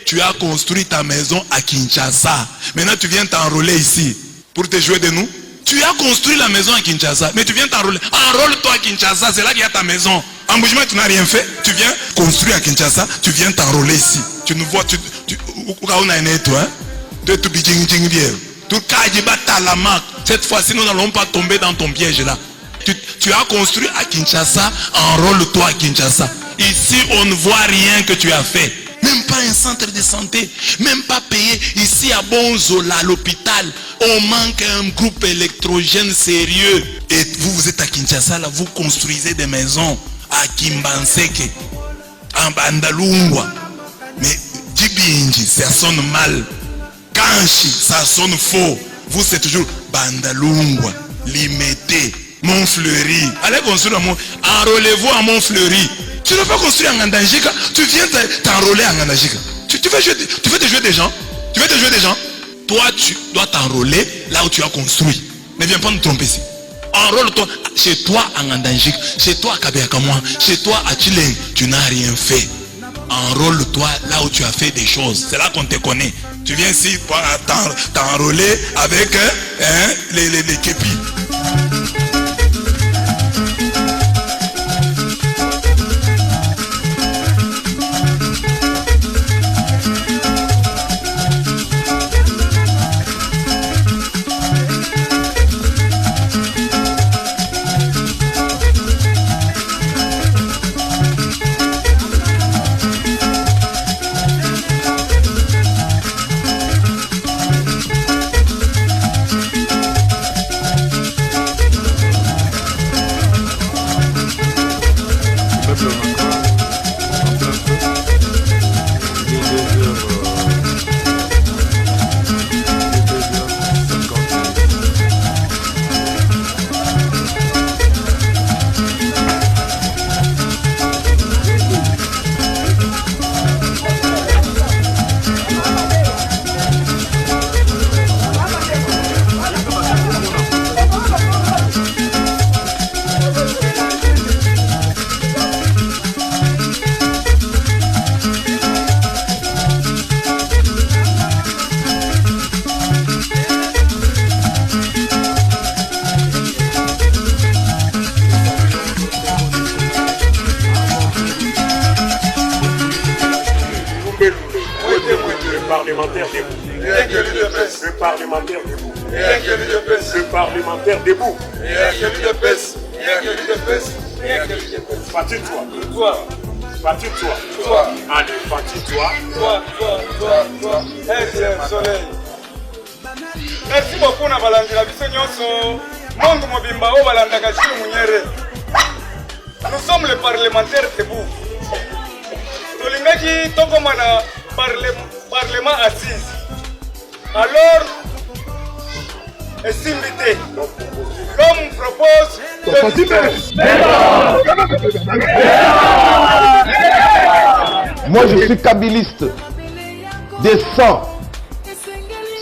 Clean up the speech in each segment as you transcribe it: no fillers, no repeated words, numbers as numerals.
tu as construit ta maison à Kinshasa. Maintenant, tu viens t'enrôler ici pour te jouer de nous. Tu as construit la maison à Kinshasa, mais tu viens t'enrôler. Enrôle-toi à Kinshasa, c'est là qu'il y a ta maison. En Bujumbura, tu n'as rien fait. Tu viens construire à Kinshasa, tu viens t'enrôler ici. Tu nous vois, tu cette fois-ci, nous n'allons pas tomber dans ton piège là. Tu as construit à Kinshasa, enrôle-toi à Kinshasa. Ici, on ne voit rien que tu as fait. Même pas un centre de santé, même pas payé. Ici à Bonzola, à l'hôpital, on manque un groupe électrogène sérieux. Et vous êtes à Kinshasa, là, vous construisez des maisons à Kimbanseke, en Bandalungwa. Mais Djibinji, ça sonne mal. Kanchi, ça sonne faux. Vous, c'est toujours Bandalungwa, Limité, Montfleury. Allez construire enrôlez-vous à Montfleury. Tu ne peux pas construire en Ngandajika, tu viens t'enrôler en Ngandajika. Tu veux te jouer des gens. Tu veux te jouer des gens. Toi, tu dois t'enrôler là où tu as construit. Ne viens pas nous tromper ici. Enrôle-toi chez toi en Ngandajika, chez toi à Kabeakamoa, chez toi à Chileng. Tu n'as rien fait. Enrôle-toi là où tu as fait des choses. C'est là qu'on te connaît. Tu viens ici pour t'enrôler avec les képis. parlementaire debout. Le parlementaire debout. Le parlementaire debout. Fatigue-toi. Fatigue-toi. Allez, fatigue-toi. Merci beaucoup na balandi la biso nyonso. Mongo mobimba o balanda ka Jules Munyere. Nous sommes les parlementaires debout. Tolingaki tokoma na parlement assise. Alors, est invité. Comme propose Moi je suis kabiliste des sangs.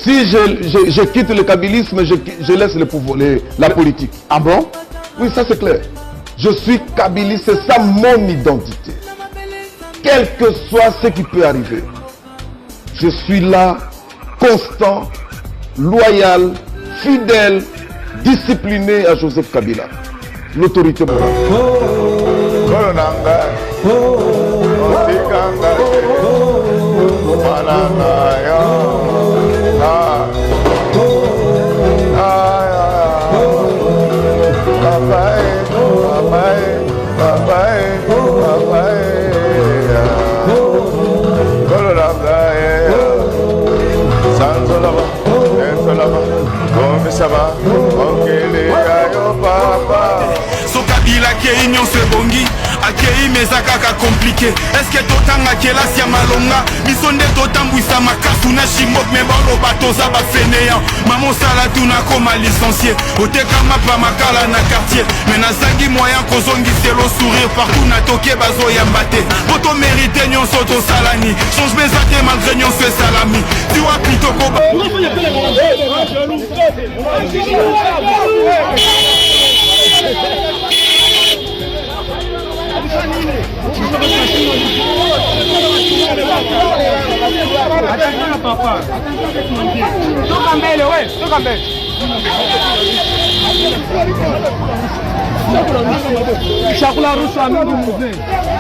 Si je quitte le kabylisme, je laisse le pouvoir, la politique. Ah bon? Oui, ça c'est clair. Je suis kabiliste, c'est ça mon identité. Quel que soit ce qui peut arriver, je suis là, constant, loyal, fidèle, discipliné à Joseph Kabila, l'autorité morale. So Kabila kei nyonso ebongi akei mezakaka compliqué. Est-ce que totanga kelasi ya malonga biso nde totambwisa makasu na shimok me baloba toza bafeneyan mama osala tuna koma licencié otekama pa makala na quartier me nazangi moyen kozongiselo sourire partout na toke bazoyamba te po tomerite nyonso tosalani changement eza te malgré nyonso esalami tiwa plutôt ko papa. Toka mbele wewe, toka mbele. Chakula ruhusa mingi mzee.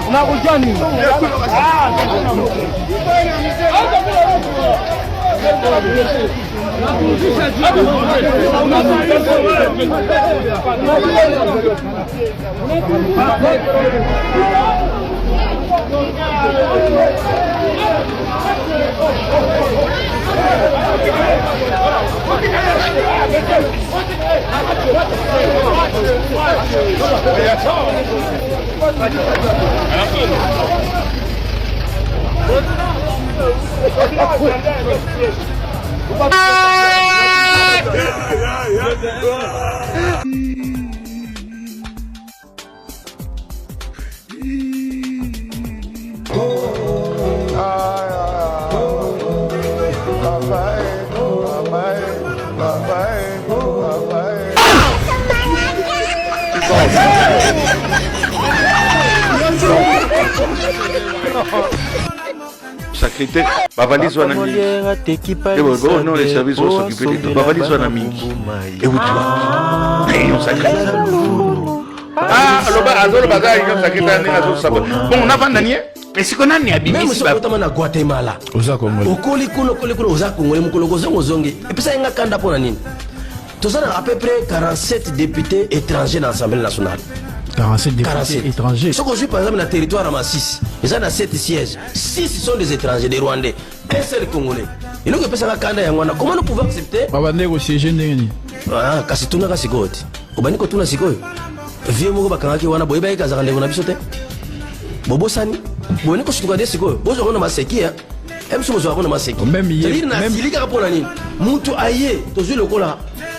Unakuja nini? Sacrité, bavalizwa na mingi. Non, les services vont s'occuper de tout. Bavalizwa na mingi. Et où tu vas? Réunion sacrée. Ah, alors bah, réunion sacrée, bon, on a vendu. Mais si on a ni abimi, même si on a Guatemala, okoli kuno oza Congolais mukolo zongi. Et puis ça y a kanda pour nani. Tous à peu près 47 députés étrangers dans l'Assemblée nationale. 47 députés étrangers. Ce qu'on suit par exemple dans le territoire à Massis, ils ont 7 sièges. 6 sont des étrangers, des Rwandais. Un seul Congolais. Et donc, comment nous pouvons accepter? Ah, kasi tuna kasi goti. Obani ko tuna sikoyo. Vie mo ba kangaki wana boyeba ikaza kande na bisote. Bobo sani. Boni ko situka de sikoyo. Bozo kona masekia. Emso zo kona masekia. Même hier na silika kapona nini? Mutu aye tozu lokola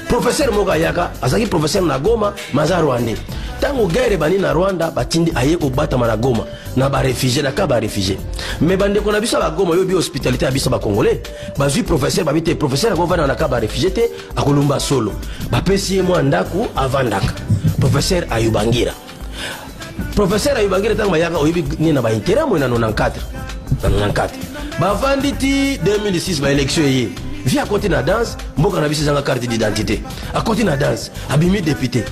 professeur moka yaka azaki professeur na Goma maza Rwandais. Tango guerre bani na Rwanda batindi aye ko bata na Goma na ba réfugié na ka ba réfugié. Mais bande ko na biso ba Goma yo bi hospitalité ya biso ba Congolais. Ba vu professeur ba bité professeur ko vana na ka ba réfugié te akolumba solo. Ba pesi mo ndaku avandaka. Professeur Ayubangira. Professeur Ayubangira tango yaka oyibi ni na ba intérêt mo na 94. Na 94. Ba vanditi 2006 ba élection yi. Vi à côté na danse, mboka na biso zanga carte d'identité. À côté na danse, abimi député.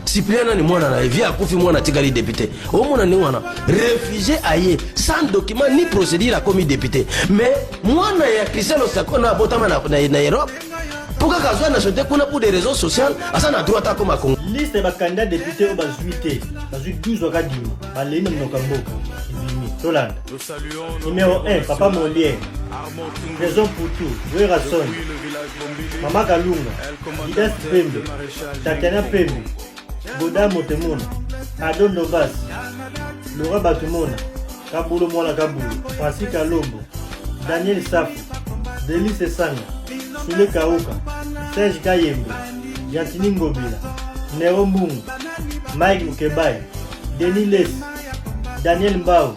Cyprien ni mwana na via kufi mwana tikali député. Au mwana ni mwana réfugié aye sans document ni procédure a commis député. Mais mwana ya Cristiano Sakona botama na Europe. Pourquoi kazwa na sote kuna pour des raisons sociales, asa na droit comme à Congo. Liste ba candidat député au bazuité, bazu 12 wakadima, ba lema mnokamboka. Tolanda. Numéro 1, Papa Molière. Raison pour tout, Joël Rasson. Mama Kalunga. Idas Pembe. Tatiana Pembe. Goda Motemona. Adon Novas. Laura Batumona. Kabulo Mwana Kabulo. Francis Kalombo. Daniel Safu. Delice Sanga. Sule Kauka. Serge Kayembe. Yantini Ngobila. Nero Mbungu. Mike Mukebai. Denis Les. Daniel Mbao.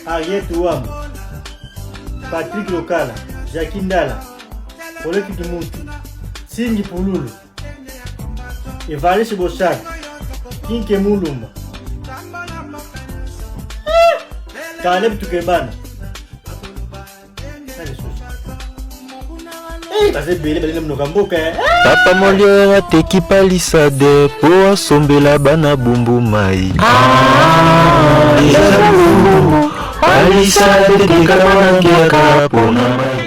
Ariette Ouam, Patrick Lokala, Jacques Ndala, Oleki Kimuntu, Singi Pululu, Evariste Bochak, Kinke Mulumba, Caleb Tukebana. Papa Molière ateki palissade po asombela bana bumbu mai. Palissade tekala kiaka pona mai.